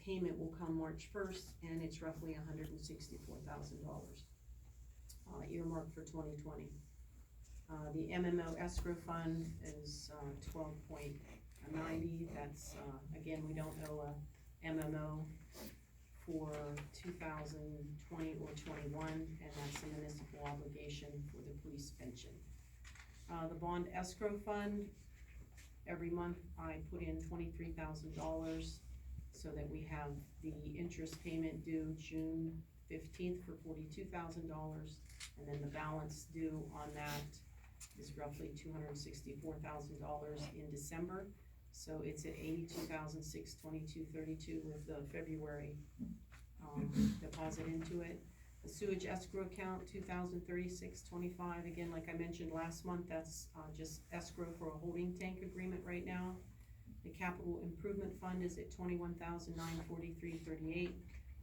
payment will come March 1st, and it's roughly $164,000 earmarked for 2020. The MMO escrow fund is 12.90. That's again, we don't owe a MMO for 2020 or 21, and that's a municipal obligation for the police pension. The bond escrow fund, every month I put in $23,000 so that we have the interest payment due June 15th for $42,000, and then the balance due on that is roughly $264,000 in December. So it's at $82,622.32 with the February deposit into it. The sewage escrow account, $2,036.25. Again, like I mentioned last month, that's just escrow for a holding tank agreement right now. The capital improvement fund is at $21,943.38,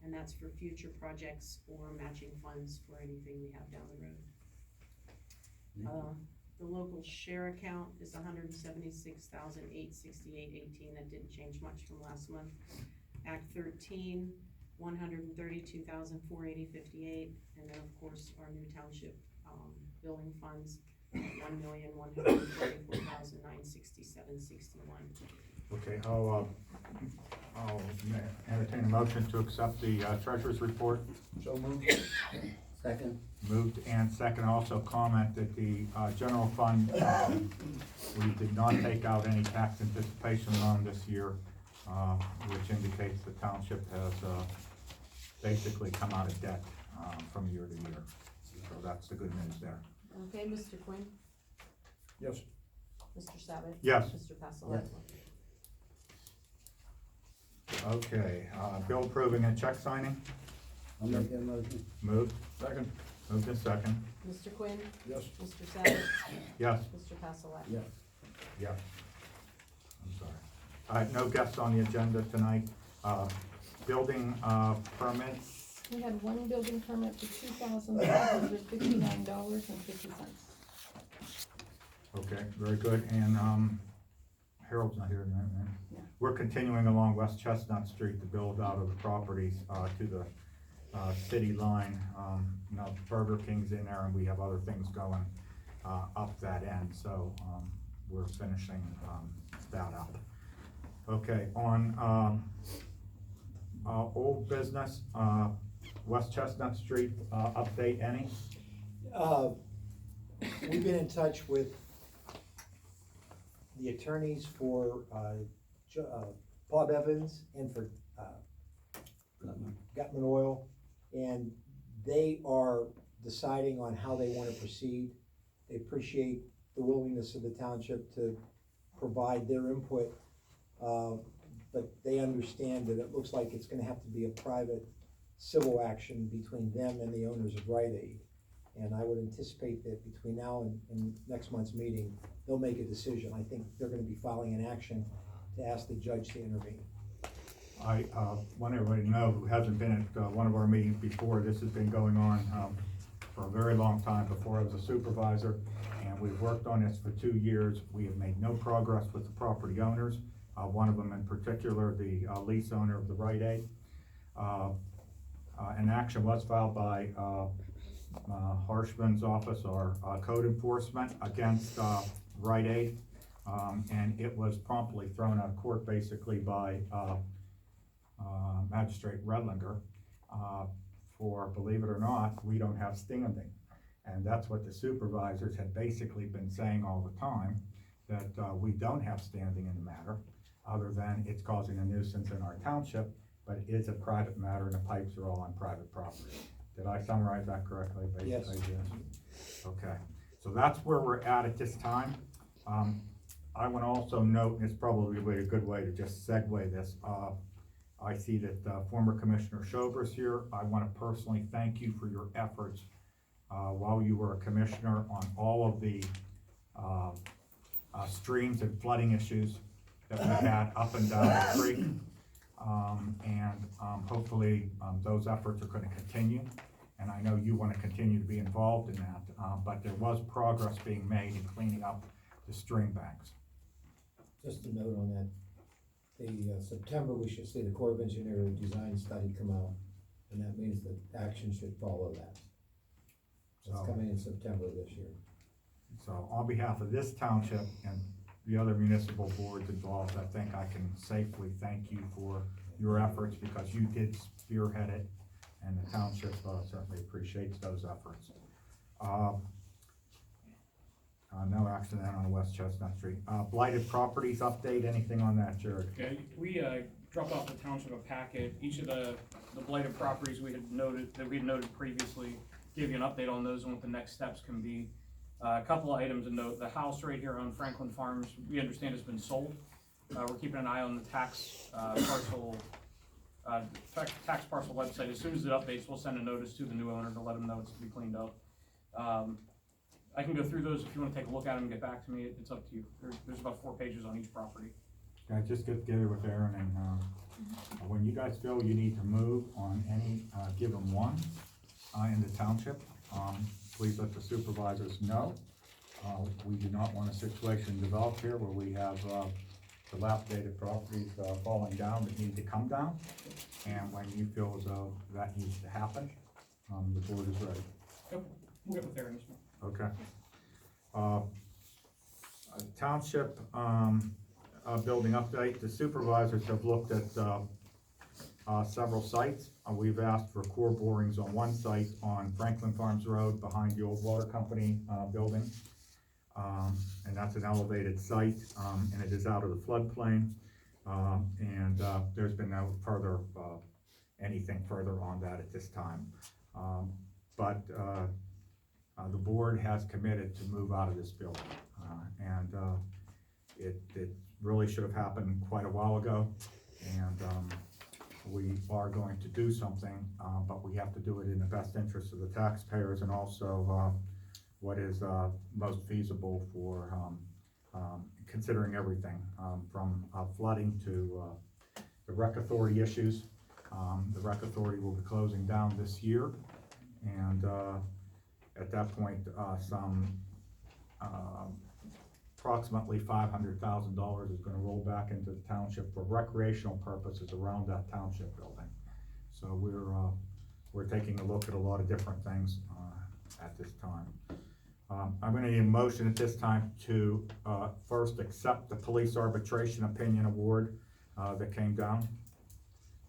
and that's for future projects or matching funds for anything we have down the road. The local share account is $176,868.18. That didn't change much from last month. Act 13, $132,480.58, and then of course our new township building funds, $1,134,967.61. Okay, I'll entertain a motion to accept the treasurer's report. So moved. Second. Moved and second. Also comment that the general fund, we did not take out any tax anticipation loan this year, which indicates the township has basically come out of debt from year to year. So that's the good news there. Okay, Mr. Quinn? Yes. Mr. Sabat? Yes. Mr. Passalone? Okay, bill approving and check signing. I'll make that motion. Moved. Second. Moved and second. Mr. Quinn? Yes. Mr. Sabat? Yes. Mr. Passalone? Yes. Yes. I'm sorry. All right, no guests on the agenda tonight. Building permits. We had one building permit for $2,559.50. Okay, very good. And Harold's not here tonight, right? No. We're continuing along West Chestnut Street to build out of the properties to the city line. You know, Burger King's in there, and we have other things going up that end. So we're finishing that up. Okay, on old business, West Chestnut Street update, any? We've been in touch with the attorneys for Bob Evans and for Gutman Oil, and they are deciding on how they want to proceed. They appreciate the willingness of the township to provide their input, but they understand that it looks like it's going to have to be a private civil action between them and the owners of Rite Aid. And I would anticipate that between now and next month's meeting, they'll make a decision. I think they're going to be filing an action to ask the judge to intervene. I want everybody to know who hasn't been at one of our meetings before, this has been going on for a very long time before I was a supervisor, and we've worked on this for 2 years. We have made no progress with the property owners, one of them in particular, the lease owner of the Rite Aid. An action was filed by Harshman's office, our code enforcement, against Rite Aid, and it was promptly thrown out of court basically by Magistrate Redlinger for, believe it or not, we don't have standing. And that's what the supervisors had basically been saying all the time, that we don't have standing in the matter, other than it's causing a nuisance in our township, but it is a private matter and the pipes are all on private property. Did I summarize that correctly? Basically, yes. Okay, so that's where we're at this time. I want to also note, and it's probably a good way to just segue this, I see that former Commissioner Schober's here. I want to personally thank you for your efforts while you were a commissioner on all of the streams and flooding issues that we had up and down the creek. Hopefully those efforts are going to continue, and I know you want to continue to be involved in that, but there was progress being made in cleaning up the stream banks. Just a note on that, September, we should see the Corps of Engineer design study come out, and that means that action should follow that. It's So- coming in September this year. So on behalf of this township and the other municipal boards involved, I think I can safely thank you for your efforts, because you did spearhead it, and the township certainly appreciates those efforts. No action then on West Chestnut Street. Blighted properties update, anything on that, Jared? Okay, we dropped off the township a packet, each of the blighted properties we had noted previously, gave you an update on those and what the next steps can be. A couple of items to note: the house right here on Franklin Farms, we understand has been sold. We're keeping an eye on the tax parcel website. As soon as it updates, we'll send a notice to the new owner to let them know it's to be cleaned up. I can go through those if you wanna take a look at them and get back to me, it's up to you. There's about 4 pages on each property. Can I just get together with Aaron and, when you guys feel you need to move on any, given one, in the township, please let the supervisors know. We do not want a situation developed here where we have, dilapidated properties, falling down that need to come down. And when you feel as though that needs to happen, the board is ready. Yep, we'll get with Aaron this one. Okay. Township, building update, the supervisors have looked at, several sites. We've asked for core borings on one site on Franklin Farms Road behind the old water company, building. And that's an elevated site, and it is out of the floodplain. There's been no further, anything further on that at this time. But the board has committed to move out of this building. It really should have happened quite a while ago. We are going to do something, but we have to do it in the best interest of the taxpayers and also what is most feasible for considering everything from flooding to the rec authority issues. The rec authority will be closing down this year, and at that point, approximately $500,000 is gonna roll back into the township for recreational purposes around that township building. So we're taking a look at a lot of different things at this time. I'm gonna need a motion at this time to first accept the police arbitration opinion award that came down.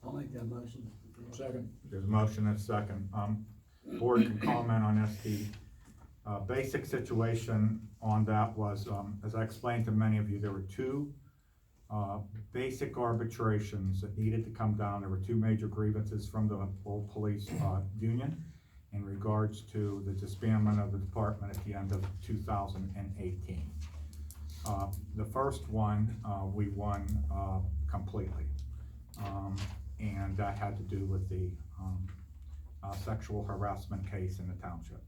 I'll make that motion. Second. There's a motion and a second. Board can comment on this. The basic situation on that was, as I explained to many of you, there were two basic arbitrations that needed to come down. There were two major grievances from the old police union in regards to the disbandment of the department at the end of 2018. The first one we won completely, and that had to do with the sexual harassment case in the township.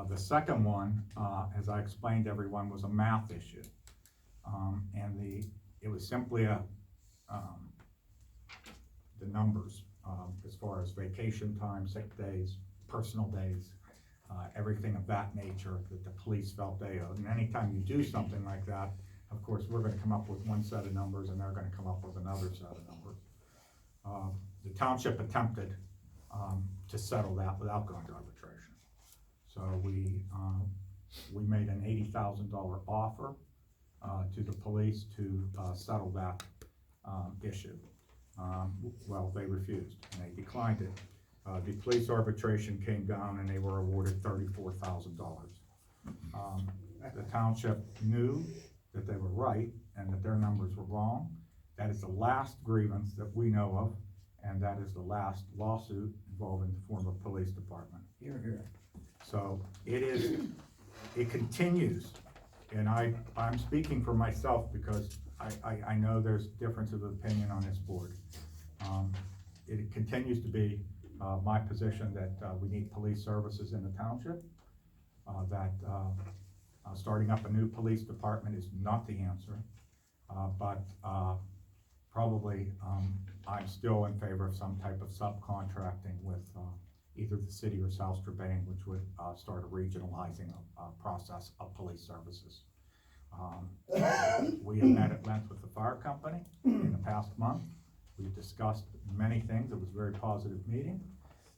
The second one, as I explained to everyone, was a math issue. It was simply the numbers, as far as vacation time, sick days, personal days, everything of that nature that the police felt they owed. And anytime you do something like that, of course, we're gonna come up with one set of numbers and they're gonna come up with another set of numbers. The township attempted to settle that without going to arbitration. So we made an $80,000 offer to the police to settle that issue. Well, they refused and they declined it. The police arbitration came down and they were awarded $34,000. The township knew that they were right and that their numbers were wrong. That is the last grievance that we know of, and that is the last lawsuit involving the former police department. Here, here. So it continues, and I'm speaking for myself because I know there's differences of opinion on this board. It continues to be my position that we need police services in the township, that starting up a new police department is not the answer, but probably I'm still in favor of some type of subcontracting with either the city or South Strabane, which would start a regionalizing process of police services. We have met at length with the fire company in the past month. We've discussed many things. It was a very positive meeting.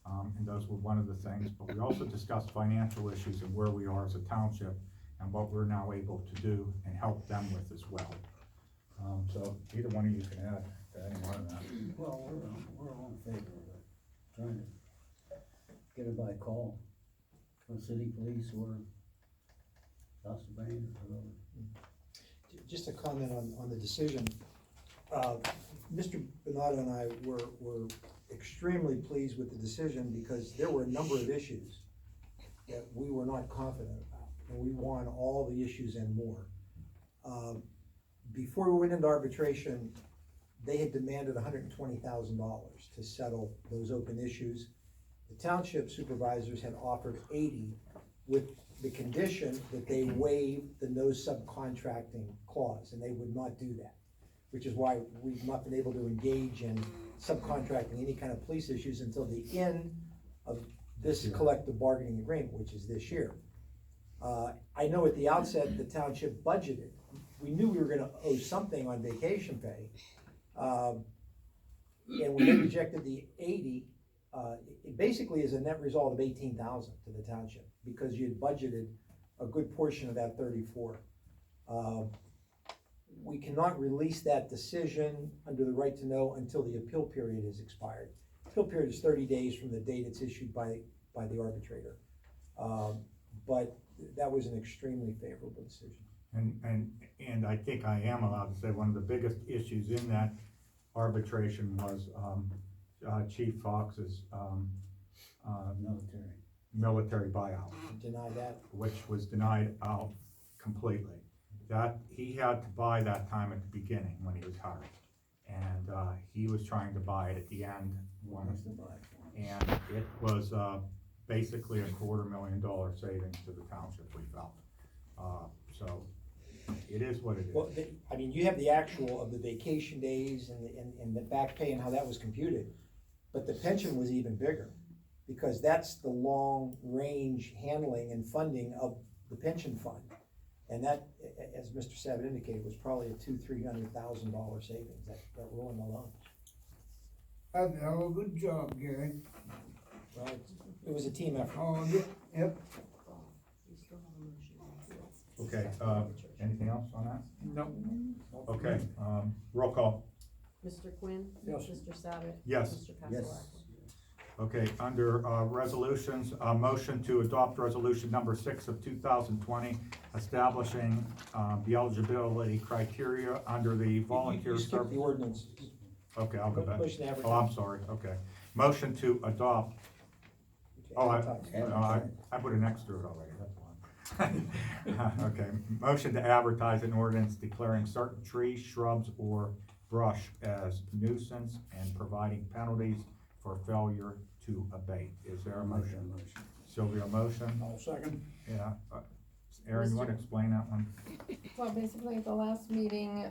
And those were one of the things, but we also discussed financial issues and where we are as a township and what we're now able to do and help them with as well. So either one of you can add to any more of that. Well, we're all in favor of it, trying to get it by call from city police or House of Band or whatever. Just a comment on the decision. Mr. Bernardo and I were extremely pleased with the decision because there were a number of issues that we were not confident about, and we won all the issues and more. Before we went into arbitration, they had demanded $120,000 to settle those open issues. The township supervisors had offered 80 with the condition that they waive the no subcontracting clause, and they would not do that, which is why we've not been able to engage in subcontracting any kind of police issues until the end of this collective bargaining agreement, which is this year. I know at the outset, the township budgeted. We knew we were gonna owe something on vacation pay. And when they rejected the 80, it basically is a net result of 18,000 to the township because you had budgeted a good portion of that 34. We cannot release that decision under the right to know until the appeal period is expired. Appeal period is 30 days from the date it's issued by the arbitrator. But that was an extremely favorable decision. And I think I am allowed to say one of the biggest issues in that arbitration was, Chief Fox's, military buyout, Deny that. which was denied out completely. That, he had to buy that time at the beginning when he was hired. And, he was trying to buy it at the end, and it was, basically $250,000 savings to the township, we felt. So, it is what it is. Well, I mean, you have the actual of the vacation days and the back pay and how that was computed. But the pension was even bigger, because that's the long-range handling and funding of the pension fund. And that, as Mr. Sabat indicated, was probably a $200,000-300,000 savings, that ruling alone. Oh, good job, Gary. Well, it was a team effort. Oh, yep. We still have a motion. Okay, anything else on that? Nope. Okay, roll call. Mr. Quinn? Yes. Mr. Sabat? Yes. Mr. Yes. Pasalaki? Okay, under, resolutions, motion to adopt resolution number 6 of 2020, establishing, the eligibility criteria under the volunteer You skipped the service. ordinance. Okay, I'll go back. Motion to Oh, advertise. I'm sorry, okay. Motion to adopt, oh, I put an X through it already, that's why. Okay, motion to advertise an ordinance declaring certain trees, shrubs, or brush as nuisance and providing penalties for failure to abate. Is there a motion? Sylvia, motion? I'll second. Yeah. Aaron, you wanna explain that one? Well, basically, at the last meeting,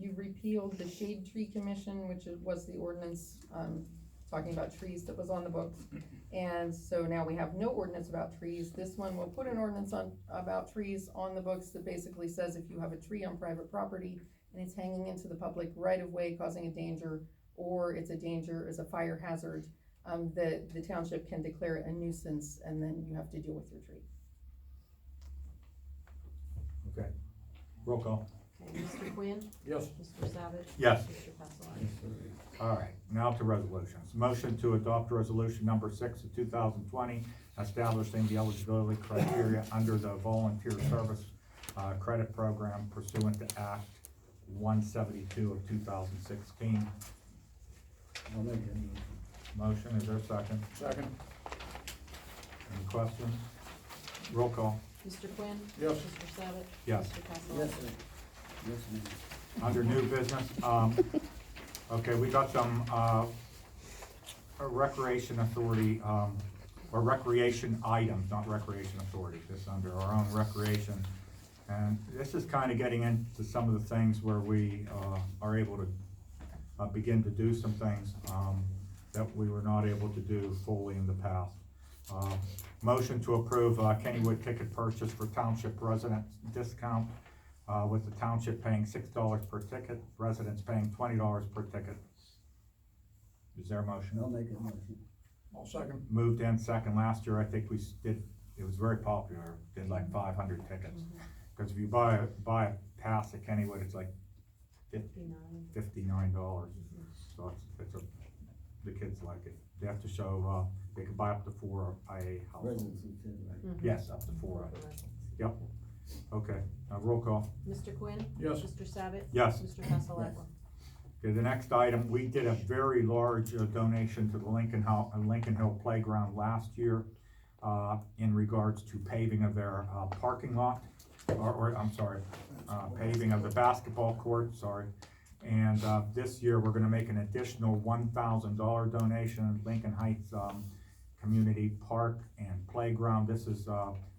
you repealed the Shade Tree Commission, which was the ordinance, talking about trees that was on the books. And so now we have no ordinance about trees. This one will put an ordinance about trees on the books that basically says if you have a tree on private property and it's hanging into the public right of way causing a danger, or it's a danger as a fire hazard, the township can declare it a nuisance, and then you have to deal with your tree. Okay, roll call. Okay, Mr. Quinn? Yes. Mr. Sabat? Yes. Mr. Pasalaki? All right, now to resolutions. Motion to adopt resolution number 6 of 2020, establishing the eligibility criteria under the volunteer service, credit program pursuant to Act 172 of 2016. I'll make it. Motion, is there a second? Second. Any questions? Roll call. Mr. Quinn? Yes. Mr. Sabat? Yes. Mr. Pasalaki? Yes, sir. Yes, ma'am. Under new business, okay, we got some, a recreation authority, or recreation items, not recreation authority, this is under our own recreation. And this is kind of getting into some of the things where we, are able to, begin to do some things, that we were not able to do fully in the past. Motion to approve, Kennywood ticket purchase for township resident discount, with the township paying $6 per ticket, residents paying $20 per ticket. Is there a motion? I'll make a motion. I'll second. Moved in second. Last year, I think we did, it was very popular, did like 500 tickets. Cause if you buy a pass at Kennywood, it's like $59. So the kids like it. They have to show, they can buy up to 4 IA households. Residency too, right? Yes, up to 4. Yep. Okay, roll call. Mr. Quinn? Yes. Mr. Savick? Yes. Mr. Passalacqua? Okay, the next item, we did a very large donation to the Lincoln Hill Playground last year, in regards to paving of their, parking lot, I'm sorry, paving of the basketball court, sorry. And, this year, we're gonna make an additional $1,000 donation, Lincoln Heights, Community Park and Playground. This is,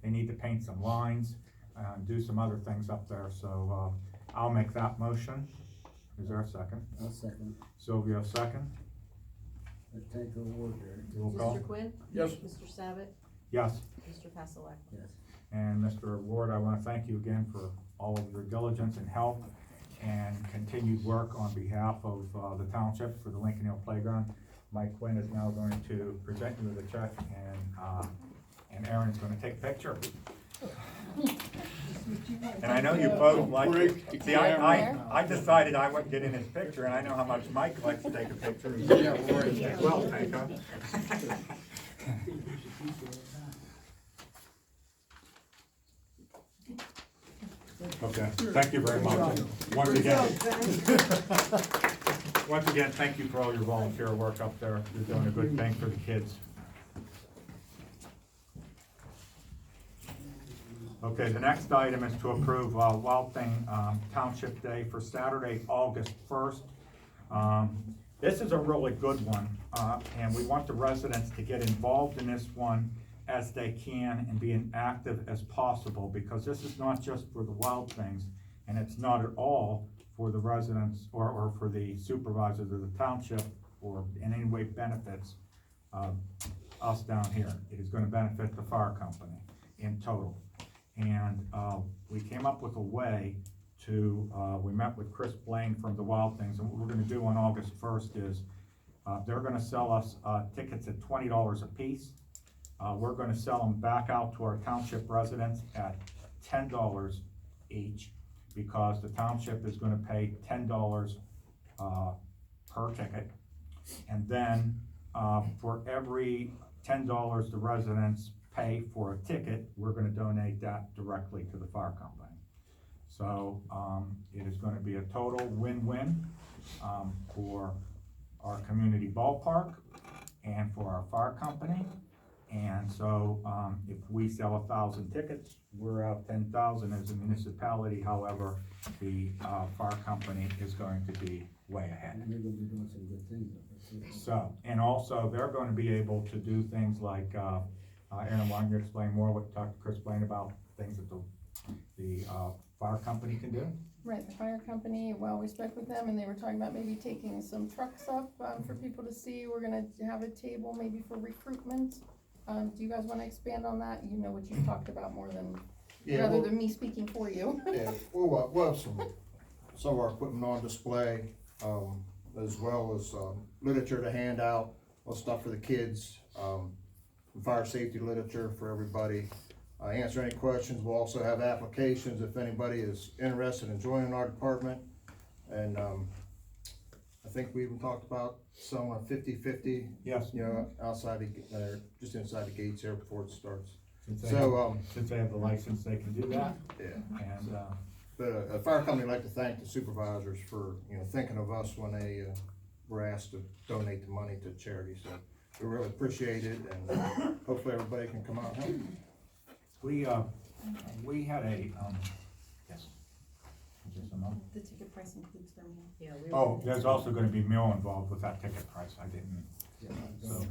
they need to paint some lines, and do some other things up there, so, I'll make that motion. Is there a second? I'll second. Sylvia, second. Let's take a award there. Roll call. Mr. Quinn? Yes. Mr. Savick? Yes. Mr. Passalacqua? Yes. And Mr. Ward, I wanna thank you again for all of your diligence and help and continued work on behalf of, the township for the Lincoln Hill Playground. Mike Quinn is now going to present you with a check, and Aaron's gonna take a picture. And I know you both like, see, I decided I wouldn't get in his picture, and I know how much Mike likes to take a picture. Well, take her. Okay, thank you very much. Once again, thank you for all your volunteer work up there. You're doing a good thing for the kids. Okay, the next item is to approve, Wild Thing, Township Day for Saturday, August 1st. This is a really good one, and we want the residents to get involved in this one as they can and be as active as possible, because this is not just for the Wild Things, and it's not at all for the residents or for the supervisors of the township, or in any way benefits us down here. It is gonna benefit the fire company in total. And we came up with a way to, we met with Chris Blaine from the Wild Things, and what we're gonna do on August 1st is, they're gonna sell us tickets at $20 a piece. We're gonna sell them back out to our township residents at $10 each, because the township is gonna pay $10 per ticket. And then, for every $10 the residents pay for a ticket, we're gonna donate that directly to the fire company. So, it is gonna be a total win-win, for our community ballpark and for our fire company. And so, if we sell 1,000 tickets, we're out 10,000 as a municipality. However, the, fire company is going to be way ahead. And you're gonna be doing some good things up there too. So, and also, they're going to be able to do things like, Aaron, why don't you explain more what Dr. Chris Blaine about things that the fire company can do? Right, the fire company, well, we spoke with them and they were talking about maybe taking some trucks up, for people to see. We're gonna have a table maybe for recruitment. Do you guys wanna expand on that? You know what you talked about more than, rather than me speaking for you. Yeah, we'll have some of our equipment on display, as well as, literature to hand out, stuff for the kids, some fire safety literature for everybody. Answer any questions. We'll also have applications if anybody is interested in joining our department. And, I think we even talked about selling a 50-50. Yes. You know, outside just inside the gates there before it starts. Since they So, have the license, they can do that. yeah. And, But a fire company would like to thank the supervisors for, thinking of us when they, were asked to donate the money to charity, so we really appreciate it, and hopefully everybody can come out and help. we had a, yes. Is there some other? The ticket price includes their meal. Yeah, Oh, there's also gonna be meal involved with that ticket price. I didn't, Yeah, so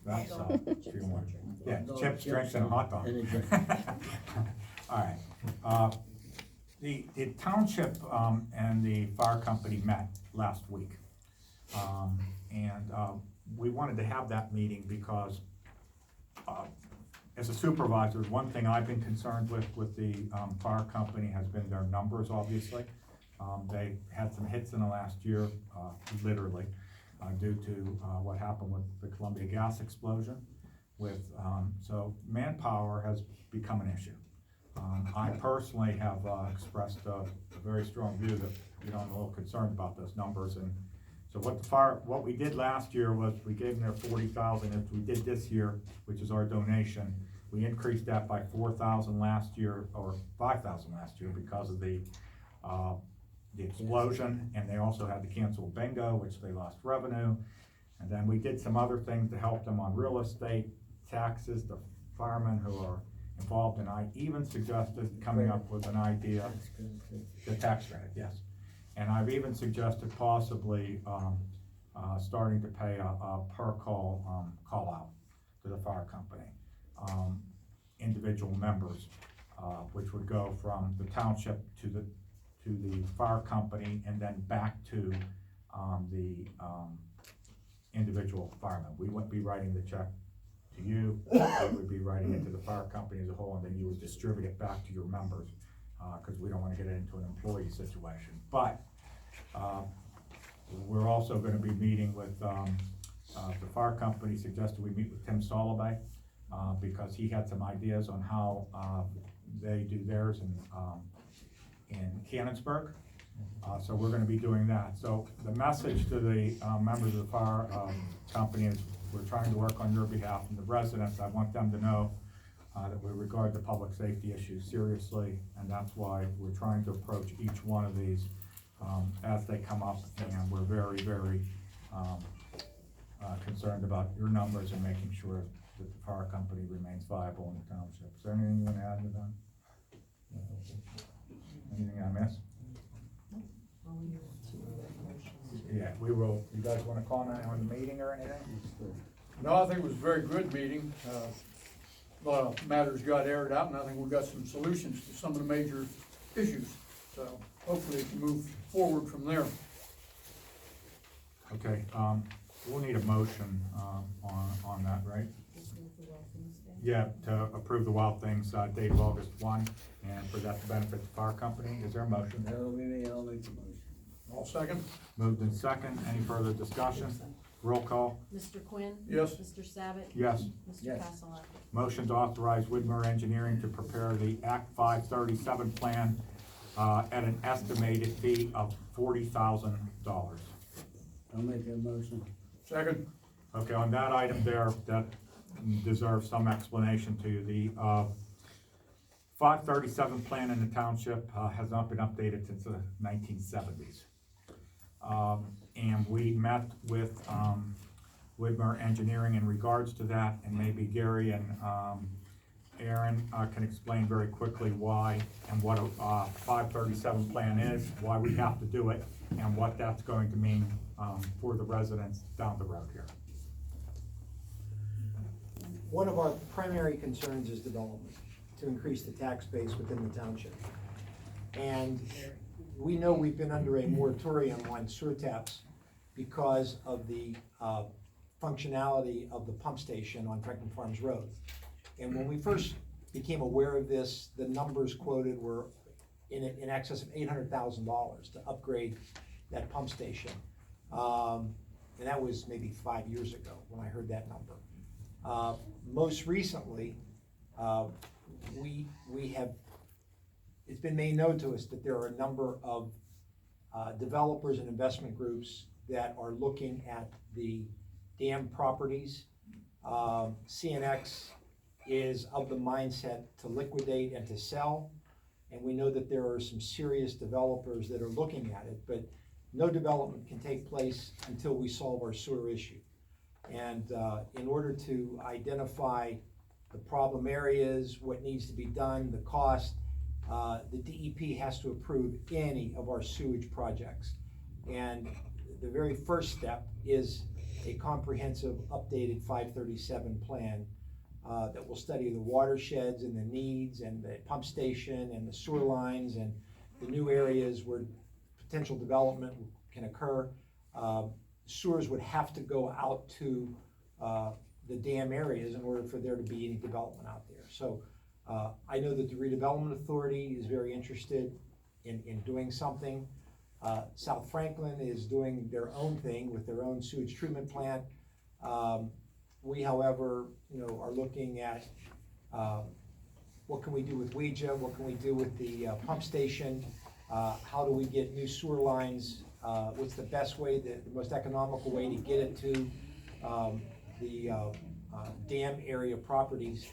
that's, a few more. Yeah, Hot dog, chips, drinks, and a hot dog. and a drink. All right, the township, and the fire company met last week. And we wanted to have that meeting because, as a supervisor, one thing I've been concerned with the, fire company has been their numbers, obviously. They had some hits in the last year, literally, due to, what happened with the Columbia gas explosion so manpower has become an issue. I personally have, expressed a very strong view that, I'm a little concerned about those numbers. And so what we did last year was we gave them their 40,000. If we did this year, which is our donation, we increased that by 4,000 last year, or 5,000 last year, because of the explosion, and they also had to cancel bingo, which they lost revenue. And then we did some other things to help them on real estate, taxes, the firemen who are involved, and I even suggested coming up with an idea, the tax credit, yes. And I've even suggested possibly, starting to pay a per call out to the fire company. Individual members, which would go from the township to the fire company and then back to, the individual firemen. We wouldn't be writing the check to you, we would be writing it to the fire company as a whole, and then you would distribute it back to your members, cause we don't wanna get it into an employee situation. But, we're also gonna be meeting with, the fire company suggested we meet with Tim Soloway, because he had some ideas on how, they do theirs in Canonsburg. So we're gonna be doing that. So the message to the, members of the fire, company is we're trying to work on your behalf, and the residents, I want them to know, that we regard the public safety issues seriously, and that's why we're trying to approach each one of these, as they come up, and we're very, very, concerned about your numbers and making sure that the fire company remains viable in the township. Is there anything you want to add to that? Anything I missed? Yeah, we will. You guys want to comment on the meeting or anything? No, I think it was a very good meeting. A lot of matters got aired out, and I think we got some solutions to some of the major issues. So hopefully it can move forward from there. Okay, we'll need a motion, on that, right? Yeah, to approve the Wild Things, date of August 1, and for that to benefit the fire company. Is there a motion? That'll be me, I'll make the motion. All second? Moved in second. Any further discussion? Roll call. Mr. Quinn? Yes. Mr. Savick? Yes. Mr. Yes. Castleton? Motion to authorize Widmer Engineering to prepare the Act 537 plan, at an estimated fee of $40,000. I'll make that motion. Second? Okay, on that item there, that deserves some explanation to you. The 537 plan in the township has not been updated since the 1970s. And we met with Widmer Engineering in regards to that, and maybe Gary and Aaron can explain very quickly why and what a 537 plan is, why we have to do it, and what that's going to mean for the residents down the road here. One of our primary concerns is development, to increase the tax base within the township. And we know we've been under a moratorium on sewer taps because of the functionality of the pump station on Franklin Farms Road. And when we first became aware of this, the numbers quoted were in excess of $800,000 to upgrade that pump station. And that was maybe 5 years ago when I heard that number. Most recently, it's been made known to us that there are a number of developers and investment groups that are looking at the dam properties. CNX is of the mindset to liquidate and to sell, and we know that there are some serious developers that are looking at it, but no development can take place until we solve our sewer issue. And in order to identify the problem areas, what needs to be done, the cost, the DEP has to approve any of our sewage projects. And the very first step is a comprehensive updated 537 plan that will study the watersheds and the needs and the pump station and the sewer lines and the new areas where potential development can occur. Sewers would have to go out to the dam areas in order for there to be any development out there. So, I know that the redevelopment authority is very interested in doing something. South Franklin is doing their own thing with their own sewage treatment plant. We, however, are looking at, what can we do with Ouija? What can we do with the pump station? How do we get new sewer lines? What's the best way, the most economical way to get it to the dam area properties?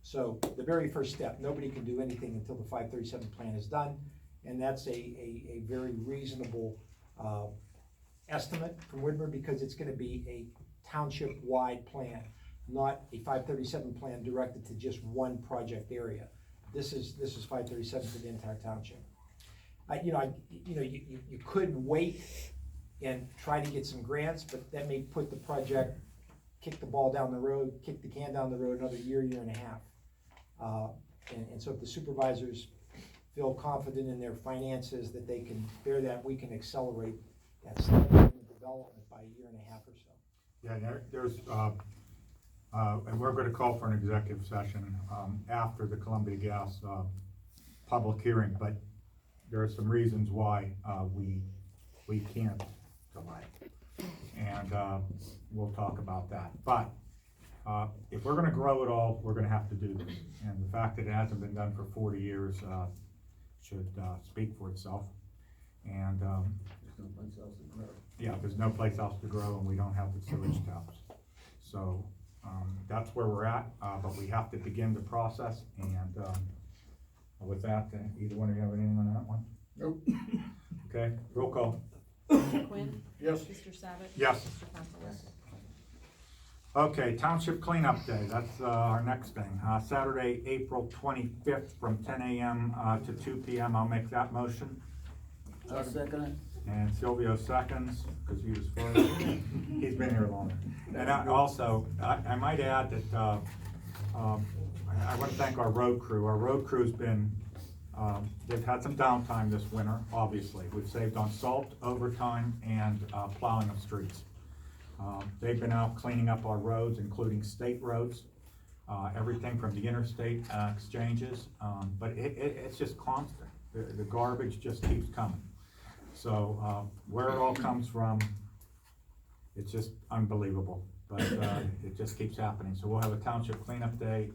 So the very first step, nobody can do anything until the 537 plan is done, and that's a very reasonable estimate from Whitmer, because it's gonna be a township-wide plan, not a 537 plan directed to just one project area. This is 537 for the entire township. You could wait and try to get some grants, but that may put the project, kick the ball down the road, kick the can down the road another year and a half. And so if the supervisors feel confident in their finances that they can bear that, we can accelerate that development by a year and a half or so. Yeah, there's, and we're gonna call for an executive session, after the Columbia Gas, public hearing, but there are some reasons why, we can't delay. And, we'll talk about that. But, if we're gonna grow it all, we're gonna have to do this. And the fact that it hasn't been done for 40 years, should, speak for itself. And, There's no place else to grow. yeah, there's no place else to grow, and we don't have the sewage taps. So, that's where we're at, but we have to begin the process, and, with that, either one of you have anything on that one? Nope. Okay, roll call. Mr. Quinn? Yes. Mr. Savick? Yes. Mr. Passalone? Okay, Township Cleanup Day, that's, our next thing, Saturday, April 25th, from 10 a.m. To 2 p.m., I'll make that motion. I'll second it. And Silvio seconds, because he was first. He's been here longer. And I might add that, I want to thank our road crew. Our road crew's been, they've had some downtime this winter, obviously. We've saved on salt, overtime, and plowing of streets. They've been out cleaning up our roads, including state roads, everything from the interstate exchanges, but it's just constant. The garbage just keeps coming. So, where it all comes from, it's just unbelievable, but, it just keeps happening. So we'll have a township cleanup day.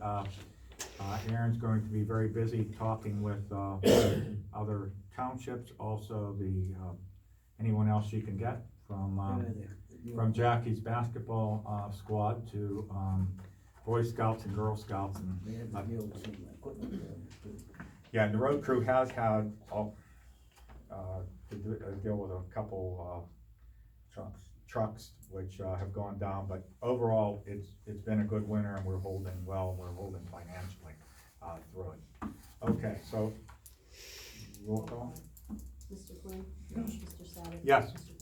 Aaron's going to be very busy talking with, other townships, also anyone else she can get from Jackie's basketball, squad to, Boy Scouts and Girl Scouts and. They had to deal with some equipment there too. Yeah, and the road crew has had, to deal with a couple, trucks which, have gone down, but overall, it's been a good winter, and we're holding well, we're holding financially, through it. Okay, so, roll call? Mr. Quinn? Yes. Mr. Savick? Yes. Mr.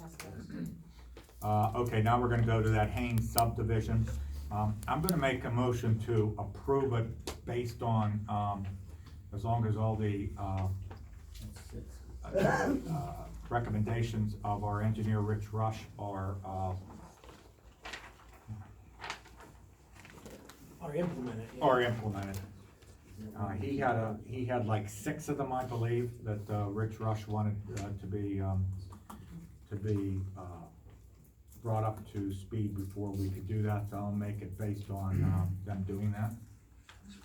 Passalone? Okay, now we're gonna go to that Haynes subdivision. I'm gonna make a motion to approve it based on, as long as all the, That's six. recommendations of our engineer, Rich Rush, are Implemented. yeah. are implemented. He had like 6 of them, I believe, that, Rich Rush wanted, to be brought up to speed before we could do that, so I'll make it based on, them doing that.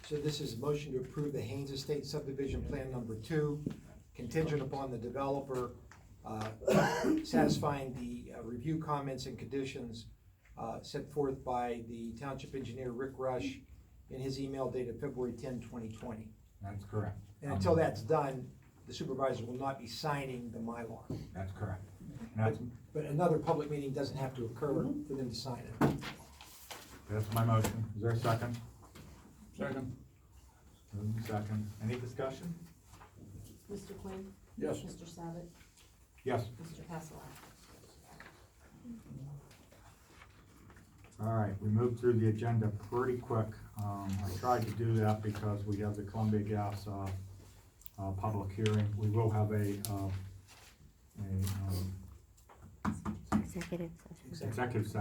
So this is a motion to approve the Haynes Estate subdivision plan number 2, contingent upon the developer satisfying the review comments and conditions set forth by the township engineer Rick Rush in his email dated February 10, 2020. That's correct. And until that's done, the supervisor will not be signing the Mylar. That's correct. And But another public meeting doesn't have to occur for them to sign it. that's my motion. Is there a second? Second. Second. Any discussion? Mr. Quinn? Yes. Mr. Savick? Yes. Mr. Passalone? All right, we moved through the agenda pretty quick. I tried to do that because we have the Columbia Gas, public hearing. We will have a Executive session. executive session.